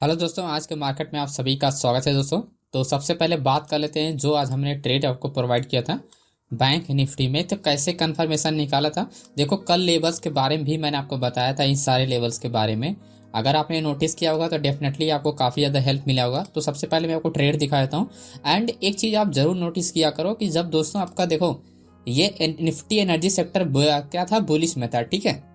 Hello दोस्तों, आज के मार्केट में आप सभी का स्वागत है दोस्तों। तो सबसे पहले बात कर लेते हैं जो आज हमने ट्रेड आपको प्रोवाइड किया था बैंक निफ्टी में। तो कैसे कंफर्मेशन निकाला था। देखो, कल लेवल्स के बारे में भी मैंने आपको बताया था, इन सारे लेवल्स के बारे में अगर आपने नोटिस किया होगा तो डेफिनेटली आपको काफ़ी ज़्यादा हेल्प मिला होगा। तो सबसे पहले मैं आपको ट्रेड दिखा देता हूँ। एंड एक चीज़ आप ज़रूर नोटिस किया करो कि जब दोस्तों आपका देखो ये निफ्टी एनर्जी सेक्टर क्या था, बुलिश में था, ठीक है।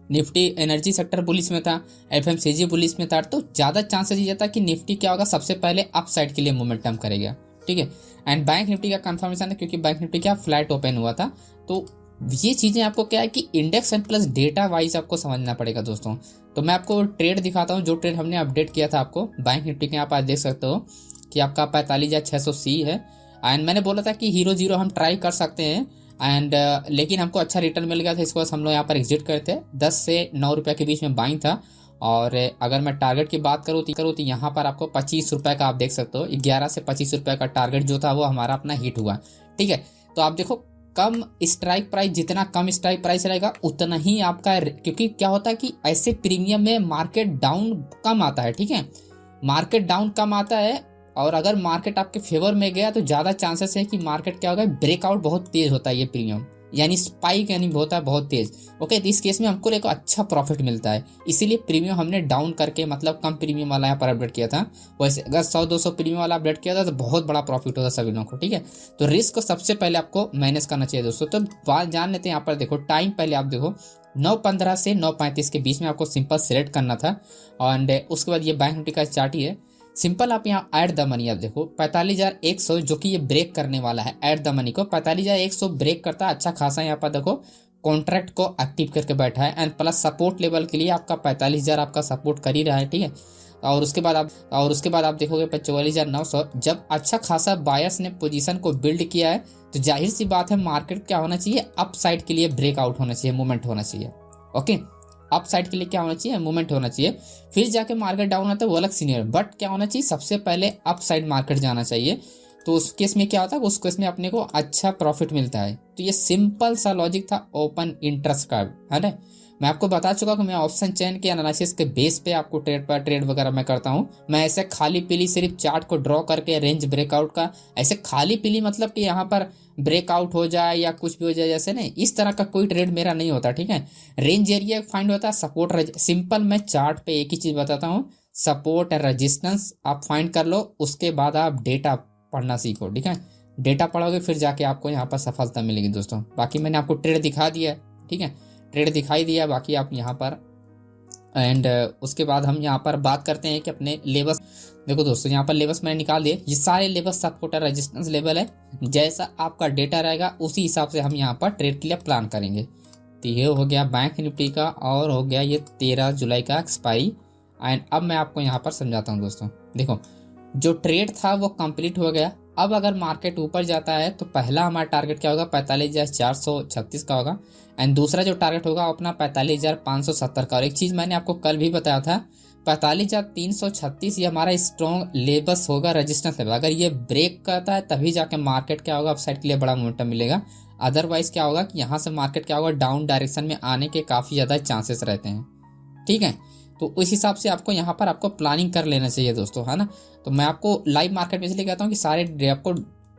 निफ्टी एनर्जी सेक्टर बुलिश में था, एफएमसीजी बुलिश में था, तो ज्यादा चांसेस ये था कि निफ्टी क्या होगा, सबसे पहले अपसाइड के लिए मोमेंटम करेगा, ठीक है। एंड बैंक निफ्टी का कंफर्मेशन है क्योंकि बैंक निफ्टी क्या फ्लैट ओपन हुआ था। तो ये चीजें आपको क्या है कि index and plus data wise आपको समझना पड़ेगा दोस्तों। तो मैं आपको ट्रेड दिखाता हूँ, जो ट्रेड हमने अपडेट किया था आपको बैंक निफ्टी के। आप आज देख सकते हो कि आपका 45,600 है। एंड मैंने बोला था कि हीरो जीरो हम ट्राई कर सकते हैं एंड लेकिन हमको अच्छा रिटर्न मिल गया था। इसको हम लोग यहाँ पर एग्जिट करते हैं। 10 से 9 रुपये के बीच में बाइंग था। और अगर मैं टारगेट की बात करूँ तो यहाँ पर आपको 25 रुपये का आप देख सकते हो, 11 से 25 रुपये का टारगेट जो था वो हमारा अपना हिट हुआ, ठीक है। तो आप देखो, कम स्ट्राइक प्राइस, जितना कम स्ट्राइक प्राइस रहेगा उतना ही आपका, क्योंकि क्या होता है कि ऐसे प्रीमियम में मार्केट डाउन कम आता है, ठीक है। मार्केट डाउन कम आता है और अगर मार्केट आपके फेवर में गया तो ज्यादा चांसेस है कि मार्केट क्या होगा, ब्रेकआउट बहुत तेज होता है ये प्रीमियम, यानी स्पाइक यानी होता है बहुत तेज। ओके, तो इस केस में हमको एक अच्छा प्रॉफिट मिलता है, इसीलिए प्रीमियम हमने डाउन करके मतलब कम प्रीमियम वाला यहाँ पर अपडेट किया था। वैसे अगर 100-200 प्रीमियम वाला अपडेट किया था तो बहुत बड़ा प्रॉफिट होता सभी लोगों को, ठीक है। तो रिस्क को सबसे पहले आपको मैनेज करना चाहिए दोस्तों। तो बात जान लेते हैं। यहाँ पर देखो टाइम, पहले आप देखो 9:15 से 9:35 के बीच में आपको सिंपल सिलेक्ट करना था। एंड उसके बाद ये बैंक निफ्टी का चार्ट ही है। सिंपल आप यहाँ ऐड द मनी, आप देखो 45,100 जो कि ये ब्रेक करने वाला है। ऐड द मनी को 45,100 ब्रेक करता है, अच्छा खासा यहाँ पर देखो कॉन्ट्रैक्ट को एक्टिव करके बैठा है। एंड प्लस सपोर्ट लेवल के लिए आपका 45,000 आपका सपोर्ट कर ही रहा है, ठीक है। और उसके बाद आप देखोगे 44,900। जब अच्छा खासा बायर्स ने पोजीशन को बिल्ड किया है तो जाहिर सी बात है मार्केट क्या होना चाहिए, अप साइड के लिए ब्रेकआउट होना चाहिए, मूवमेंट होना चाहिए। ओके, अप साइड के लिए क्या होना चाहिए, मूवमेंट होना चाहिए। फिर जाके मार्केट डाउन आता है वो अलग सीनियर, बट क्या होना चाहिए, सबसे पहले अप साइड मार्केट जाना चाहिए। तो उस केस में क्या होता है, उस केस में अपने को अच्छा प्रॉफिट मिलता है। तो ये सिंपल सा लॉजिक था ओपन इंटरेस्ट का, है ना। मैं आपको बता चुका हूँ, मैं ऑप्शन चेन के एनालिसिस के बेस पे आपको ट्रेड वगैरह मैं करता हूँ। मैं ऐसे खाली पीली सिर्फ चार्ट को ड्रॉ करके रेंज ब्रेकआउट का, ऐसे खाली पीली मतलब कि यहाँ पर ब्रेकआउट हो जाए या कुछ भी हो जाए, जैसे नहीं, इस तरह का कोई ट्रेड मेरा नहीं होता, ठीक है। रेंज एरिया फाइंड होता है, सपोर्ट सिंपल मैं चार्ट पे एक ही चीज बताता हूँ, सपोर्ट एंड रेजिस्टेंस आप फाइंड कर लो। उसके बाद आप डेटा पढ़ना सीखो, ठीक है। डेटा पढ़ोगे फिर जाके आपको यहाँ पर सफलता मिलेगी दोस्तों। बाकी मैंने आपको ट्रेड दिखा दिया, ठीक है, ट्रेड दिखाई दिया। बाकी आप यहाँ पर एंड उसके बाद हम यहाँ पर बात करते हैं कि अपने लेवल्स। देखो दोस्तों, यहाँ पर लेवल्स मैंने निकाल दिए, ये सारे लेवल्स सपोर्ट और रेजिस्टेंस लेवल है। जैसा आपका डेटा रहेगा उसी हिसाब से हम यहाँ पर ट्रेड के लिए प्लान करेंगे। तो ये हो गया बैंक निफ्टी का और हो गया ये 13 जुलाई का एक्सपायरी। एंड अब मैं आपको यहाँ पर समझाता हूँ दोस्तों। देखो, जो ट्रेड था वो कंप्लीट हो गया। अब अगर मार्केट ऊपर जाता है तो पहला हमारा टारगेट क्या होगा, 45,436 का होगा। एंड दूसरा जो टारगेट होगा अपना 45,570 का। और एक चीज मैंने आपको कल भी बताया था, 45,336 ये हमारा स्ट्रॉन्ग लेवल्स होगा, रेजिस्टेंस लेवल। अगर ये ब्रेक करता है तभी जाके मार्केट क्या होगा, अपसाइड के लिए बड़ा मोमेंटम मिलेगा। अदरवाइज क्या होगा कि यहाँ से मार्केट क्या होगा, डाउन डायरेक्शन में आने के काफी ज्यादा चांसेस रहते हैं, ठीक है। तो उस हिसाब से आपको यहाँ पर आपको प्लानिंग कर लेना चाहिए दोस्तों, है ना। तो मैं आपको लाइव मार्केट में इसलिए कहता हूँ कि सारे आपको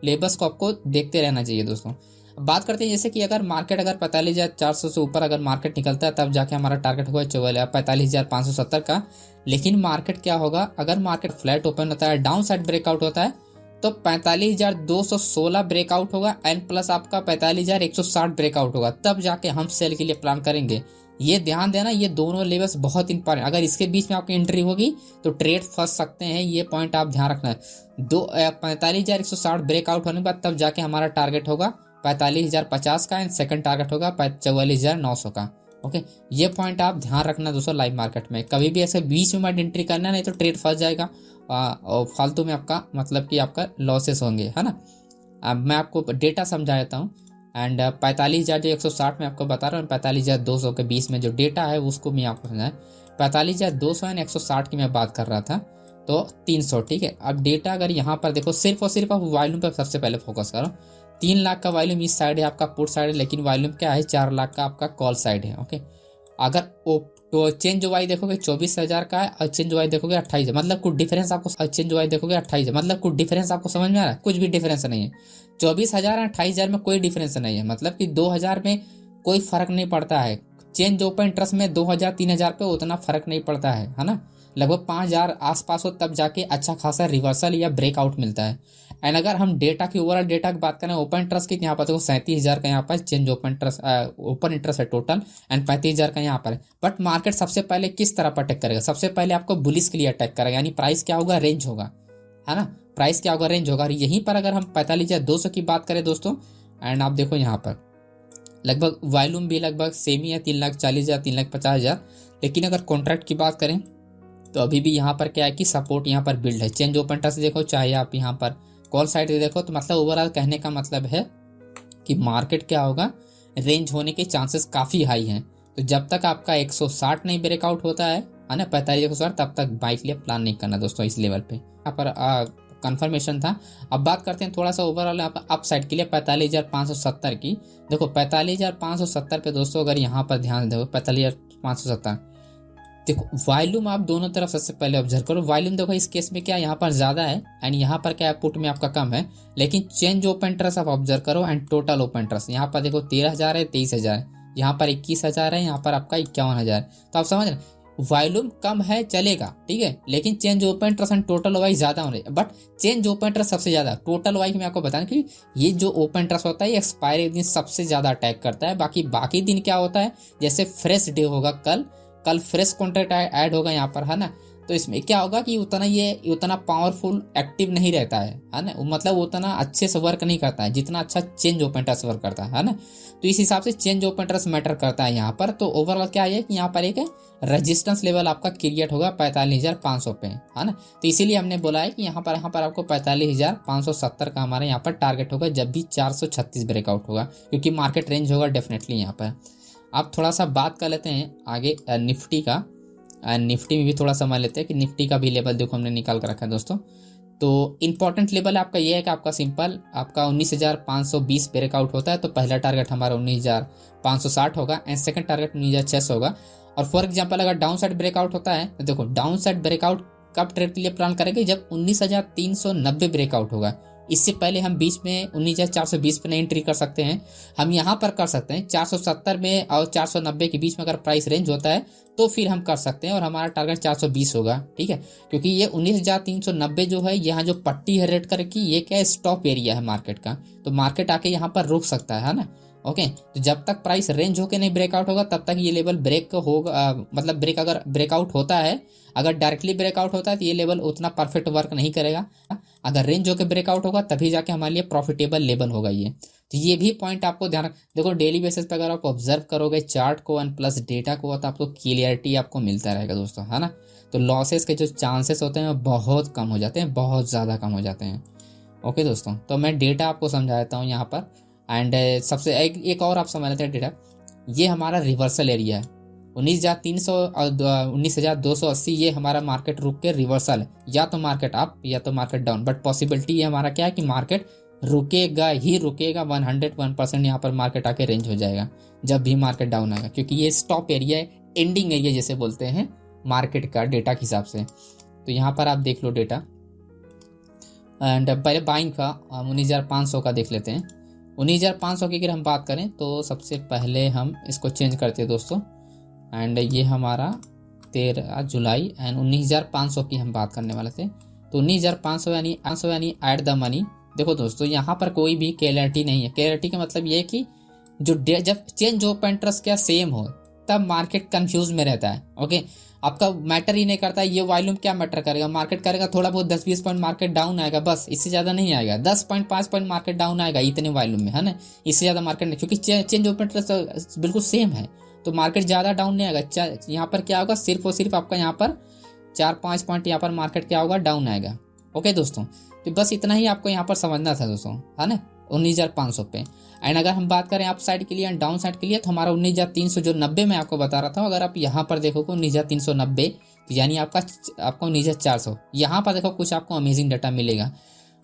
लेबल्स को आपको देखते रहना चाहिए दोस्तों। बात करते हैं जैसे कि अगर मार्केट अगर 45,400 से ऊपर अगर मार्केट निकलता है तब जाके हमारा टारगेट होगा 45,570 का। लेकिन मार्केट क्या होगा, अगर मार्केट फ्लैट ओपन होता है, डाउन साइड ब्रेकआउट होता है तो 45,216 ब्रेकआउट होगा एंड प्लस आपका 45,160 ब्रेकआउट होगा, तब जाके हम सेल के लिए प्लान करेंगे। ये ध्यान देना, ये दोनों लेवल्स बहुत इंपॉर्टेंट। अगर इसके बीच में आपकी एंट्री होगी तो ट्रेड फंस सकते हैं, ये पॉइंट आप ध्यान रखना है। 45,160 ब्रेकआउट होने के बाद तब जाके हमारा टारगेट होगा 45,050 का एंड सेकंड टारगेट होगा 44,900 का। ओके, ये पॉइंट आप ध्यान रखना दोस्तों। लाइव मार्केट में कभी भी ऐसे बीच में मत एंट्री करना, नहीं तो ट्रेड फंस जाएगा और फालतू में आपका मतलब कि आपका लॉसेस होंगे, है ना। अब मैं आपको डेटा समझा देता हूँ। एंड 45,000 जो 160 में आपको बता रहा हूँ, 45,200 के बीच में जो डेटा है उसको मैं आपको समझाया। 45,200 एंड 160 की मैं बात कर रहा था, तो 300, ठीक है। अब डेटा अगर यहाँ पर देखो, सिर्फ और सिर्फ आप वॉल्यूम पर सबसे पहले फोकस करो। 3 लाख का वॉल्यूम इस साइड है, आपका पुट साइड है, लेकिन वॉल्यूम क्या है, 4 लाख का आपका कॉल साइड है। ओके, अगर तो चेंज जो वाई देखोगे 24,000 का है और चेंज वाई देखोगे 28, मतलब कुछ डिफरेंस आपको, चेंज वाई देखोगे 28, मतलब कुछ डिफरेंस आपको समझ में आ रहा है? कुछ भी डिफरेंस नहीं है। 24,000 और 28,000 में कोई डिफरेंस नहीं है, मतलब कि 2,000 में कोई फर्क नहीं पड़ता है। चेंज ओपन इंटरेस्ट में 2,000 3,000 पे उतना फर्क नहीं पड़ता है ना। लगभग 5,000 आसपास हो तब जाके अच्छा खासा रिवर्सल या ब्रेकआउट मिलता है। एंड अगर हम डेटा की, ओवरऑल डेटा की बात करें ओपन इंटरेस्ट की, यहाँ पर देखो 37,000 का यहाँ पर change open interest, open interest है टोटल, एंड 35,000 का यहाँ पर है। बट मार्केट सबसे पहले किस तरफ अटैक करेगा? सबसे पहले आपको बुलिश के लिए अटैक करेगा, यानी प्राइस क्या होगा? रेंज होगा, है ना। प्राइस क्या होगा? रेंज होगा। और यहीं पर अगर हम 45,200 की बात करें दोस्तों, एंड आप देखो यहाँ पर लगभग वॉल्यूम भी लगभग सेम ही है, 3,40,000 3,50,000। लेकिन अगर कॉन्ट्रैक्ट की बात करें तो अभी भी यहाँ पर क्या है कि सपोर्ट यहाँ पर बिल्ड है। चेंज ओपन इंटरेस्ट देखो, चाहे आप यहाँ पर कॉल साइड देखो, तो मतलब ओवरऑल कहने का मतलब है कि मार्केट क्या होगा? रेंज होने के चांसेस काफी हाई हैं। तो जब तक आपका 160 नहीं ब्रेकआउट होता है ना, 45,160, तब तक बाई के लिए प्लान नहीं करना दोस्तों इस लेवल पे। यहाँ पर कंफर्मेशन था। अब बात करते हैं थोड़ा सा ओवरऑल अप साइड के लिए 45,570 की। देखो 45,570 पे दोस्तों अगर यहाँ पर ध्यान दो, 45,570 देखो वॉल्यूम आप दोनों तरफ सबसे पहले ऑब्जर्व करो। वॉल्यूम देखो इस केस में क्या यहाँ पर ज्यादा है एंड यहाँ पर क्या है पुट में आपका कम है, लेकिन चेंज ओपन इंटरेस्ट आप ऑब्जर्व करो एंड टोटल ओपन इंटरेस्ट यहाँ पर देखो 13,000 है, 23,000 है, यहाँ पर 21,000 है, यहाँ पर आपका 51,000। तो आप समझ रहे वॉल्यूम कम है चलेगा, ठीक है, लेकिन change open interest and total वाई ज्यादा होने, बट चेंज ओपन इंटरेस्ट सबसे ज्यादा। टोटल वाई मैं आपको बताऊं कि ये जो ओपन इंटरेस्ट होता है ये एक्सपायरी दिन सबसे ज्यादा अटैक करता है। बाकी दिन क्या होता है, जैसे फ्रेश डे होगा कल फ्रेश कॉन्ट्रैक्ट ऐड होगा यहाँ पर, है ना। तो इसमें क्या होगा कि उतना पावरफुल एक्टिव नहीं रहता है ना, मतलब उतना अच्छे से वर्क नहीं करता है जितना अच्छा चेंज ओपन इंटरेस्ट वर्क करता है ना। तो इस हिसाब से चेंज ओपन इंटरेस्ट मैटर करता है यहाँ पर। तो ओवरऑल क्या है कि यहाँ पर एक रेजिस्टेंस लेवल आपका क्रिएट होगा 45,500 पे, है ना। तो इसीलिए हमने बोला है कि यहाँ पर आपको 45,570 का हमारे यहाँ पर टारगेट होगा जब भी 436 ब्रेकआउट होगा, क्योंकि मार्केट रेंज होगा डेफिनेटली यहाँ पर। आप थोड़ा सा बात कर लेते हैं आगे निफ्टी का। निफ्टी में भी थोड़ा समझ लेते हैं कि निफ्टी का भी लेवल देखो हमने निकाल कर रखा है दोस्तों। तो इंपॉर्टेंट लेवल आपका ये है कि आपका सिंपल आपका 19,520 ब्रेकआउट होता है, तो पहला टारगेट हमारा 19,560 होगा एंड सेकंड टारगेट 19,600 होगा। और फॉर एग्जांपल अगर डाउन साइड ब्रेकआउट होता है तो देखो डाउन साइड ब्रेकआउट कब ट्रेड के लिए प्लान करेंगे, जब 19,390 ब्रेकआउट होगा। इससे पहले हम बीच में 19,420 पे नहीं एंट्री कर सकते हैं, हम यहाँ पर कर सकते हैं 470 में और 490 के बीच में अगर प्राइस रेंज होता है तो फिर हम कर सकते हैं, और हमारा टारगेट 420 होगा, ठीक है। क्योंकि ये 19,390 जो है, यहाँ जो पट्टी है रेड कलर की, ये क्या है, स्टॉप एरिया है मार्केट का। तो मार्केट आके यहाँ पर रुक सकता है ना। ओके, तो जब तक प्राइस रेंज होके नहीं ब्रेकआउट होगा तब तक ये लेवल ब्रेक होगा, मतलब अगर ब्रेकआउट होता है, अगर डायरेक्टली ब्रेकआउट होता है तो ये लेवल उतना परफेक्ट वर्क नहीं करेगा। अगर रेंज होकर ब्रेकआउट होगा तभी जाके हमारे लिए प्रॉफिटेबल लेवल होगा ये। तो ये भी पॉइंट आपको ध्यान देखो, डेली बेसिस पे अगर आप ऑब्जर्व करोगे चार्ट को एंड प्लस डेटा को, तो आपको क्लियरिटी आपको मिलता रहेगा दोस्तों, है ना। तो लॉसेस के जो चांसेस होते हैं वो बहुत कम हो जाते हैं, बहुत ज़्यादा कम हो जाते हैं। ओके दोस्तों, तो मैं डेटा आपको समझा देता हूँ यहाँ पर। एंड सबसे एक और आप समझ लेते हैं डेटा, ये हमारा रिवर्सल एरिया है 19,300 और 19,280, ये हमारा मार्केट रुक के रिवर्सल है, या तो मार्केट अप या तो मार्केट डाउन। बट पॉसिबिलिटी ये हमारा क्या है कि मार्केट रुकेगा ही रुकेगा, 101% यहाँ पर मार्केट आके रेंज हो जाएगा जब भी मार्केट डाउन आएगा, क्योंकि ये स्टॉप एरिया है, एंडिंग एरिया जैसे बोलते हैं मार्केट का डेटा के हिसाब से। तो यहाँ पर आप देख लो डेटा। एंड पहले बाइंग का 19,500 का देख लेते हैं। 19,500 की अगर हम बात करें तो सबसे पहले हम इसको चेंज करते हैं दोस्तों, एंड ये हमारा 13 जुलाई एंड 19,500 की हम बात करने वाले थे। तो 19,500 यानी ऐड द मनी। देखो दोस्तों, यहाँ पर कोई भी क्लैरिटी नहीं है। क्लैरिटी का मतलब ये है कि जब चेंज ऑफ इंटरेस्ट क्या सेम हो तब मार्केट कंफ्यूज में रहता है। ओके, आपका मैटर ही नहीं करता ये वॉल्यूम क्या मैटर करेगा, मार्केट करेगा थोड़ा बहुत 10-20 पॉइंट मार्केट डाउन आएगा, बस इससे ज्यादा नहीं आएगा। 10 पॉइंट 5 पॉइंट मार्केट डाउन आएगा इतने वॉल्यूम में, है ना, इससे ज्यादा मार्केट नहीं, क्योंकि चेंज ऑफ इंटरेस्ट बिल्कुल सेम है, तो मार्केट ज्यादा डाउन नहीं आएगा। यहाँ पर क्या होगा, सिर्फ और सिर्फ आपका यहाँ पर 4-5 पॉइंट यहाँ पर मार्केट क्या होगा, डाउन आएगा। ओके दोस्तों, तो बस इतना ही आपको यहाँ पर समझना था दोस्तों, है ना, 19,500 पे। एंड अगर हम बात करें अप साइड के लिए एंड डाउन साइड के लिए, तो हमारा 19,300 जो 90 में आपको बता रहा था, अगर आप यहाँ पर देखोगे 19,390, तो यानी आपको 19,400। यहाँ पर देखो कुछ आपको अमेजिंग डाटा मिलेगा।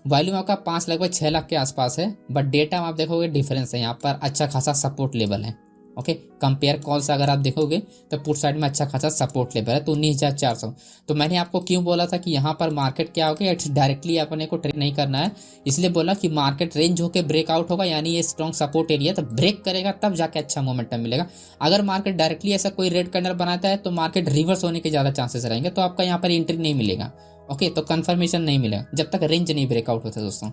वॉल्यूम आपका 5 लगभग 6 लाख के आसपास है, बट डेटा में आप देखोगे डिफरेंस है, यहाँ पर अच्छा खासा सपोर्ट लेवल है। ओके, कंपेयर कॉल से अगर आप देखोगे तो पुट साइड में अच्छा खासा सपोर्ट लेवल है तो 19,400। तो मैंने आपको क्यों बोला था कि यहाँ पर मार्केट क्या होगा, इट्स डायरेक्टली अपने को ट्रेड नहीं करना है, इसलिए बोला कि मार्केट रेंज होकर ब्रेकआउट होगा, यानी ये स्ट्रॉन्ग सपोर्ट एरिया तो ब्रेक करेगा तब जाके अच्छा मोमेंटम मिलेगा। अगर मार्केट डायरेक्टली ऐसा कोई रेड कैंडल बनाता है तो मार्केट रिवर्स होने के ज्यादा चांसेस रहेंगे, तो आपका यहाँ पर एंट्री नहीं मिलेगा। ओके, तो कंफर्मेशन नहीं मिलेगा जब तक रेंज नहीं ब्रेकआउट होता दोस्तों।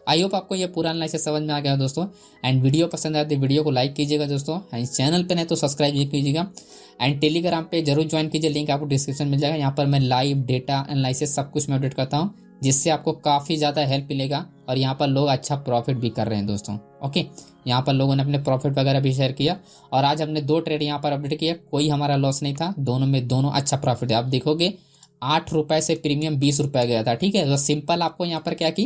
आई होप आपको ये पूरा एनालिसिस समझ में आ गया दोस्तों। एंड वीडियो पसंद आए तो वीडियो को लाइक कीजिएगा दोस्तों, एंड चैनल पे नहीं तो सब्सक्राइब भी कीजिएगा, एंड टेलीग्राम पे जरूर ज्वाइन कीजिए, लिंक आपको डिस्क्रिप्शन मिल जाएगा। यहाँ पर मैं लाइव डेटा एनालिसिस सब कुछ मैं अपडेट करता हूँ, जिससे आपको काफ़ी ज़्यादा हेल्प मिलेगा। और यहाँ पर लोग अच्छा प्रॉफिट भी कर रहे हैं दोस्तों। ओके, यहाँ पर लोगों ने अपने प्रॉफिट वगैरह भी शेयर किया, और आज हमने 2 ट्रेड यहाँ पर अपडेट किया, कोई हमारा लॉस नहीं था, दोनों अच्छा प्रॉफिट है। आप देखोगे 8 रुपए से प्रीमियम 20 रुपए गया था, ठीक है। तो सिंपल आपको यहाँ पर क्या की,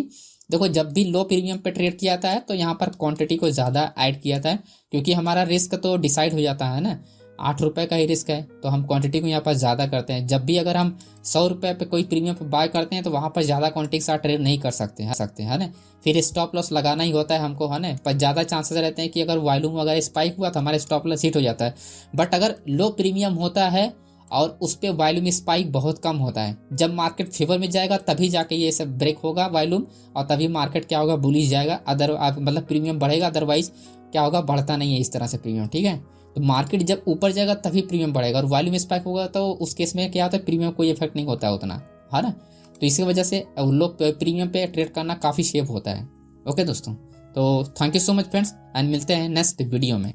देखो जब भी लो प्रीमियम पे ट्रेड किया जाता है तो यहाँ पर क्वांटिटी को ज़्यादा ऐड किया जाता है, क्योंकि हमारा रिस्क तो डिसाइड हो जाता है ना, 8 रुपए का ही रिस्क है, तो हम क्वांटिटी को यहाँ पर ज़्यादा करते हैं। जब भी अगर हम 100 रुपए पे कोई प्रीमियम पे बाय करते हैं तो वहाँ पर ज़्यादा क्वांटिटी के साथ ट्रेड नहीं कर सकते है ना, फिर स्टॉप लॉस लगाना ही होता है हमको, है ना। पर ज़्यादा चांसेस रहते हैं कि अगर वॉल्यूम अगर स्पाइक हुआ तो हमारे स्टॉप लॉस हिट हो जाता है। बट अगर लो प्रीमियम होता है और उस पर वॉल्यूम स्पाइक बहुत कम होता है, जब मार्केट फेवर में जाएगा तभी जाके ये सब ब्रेक होगा वॉल्यूम, और तभी मार्केट क्या होगा, बुलिश जाएगा। अदर मतलब प्रीमियम बढ़ेगा, अदरवाइज क्या होगा, बढ़ता नहीं है इस तरह से प्रीमियम, ठीक है। तो मार्केट जब ऊपर जाएगा तभी प्रीमियम बढ़ेगा, और वॉल्यूम स्पाइक होगा तो उस केस में क्या होता है, प्रीमियम कोई इफेक्ट नहीं होता है उतना, है ना। तो इसी वजह से लोग प्रीमियम पे ट्रेड करना काफ़ी सेफ होता है। ओके दोस्तों, तो thank you so much friends, and मिलते हैं नेक्स्ट वीडियो में।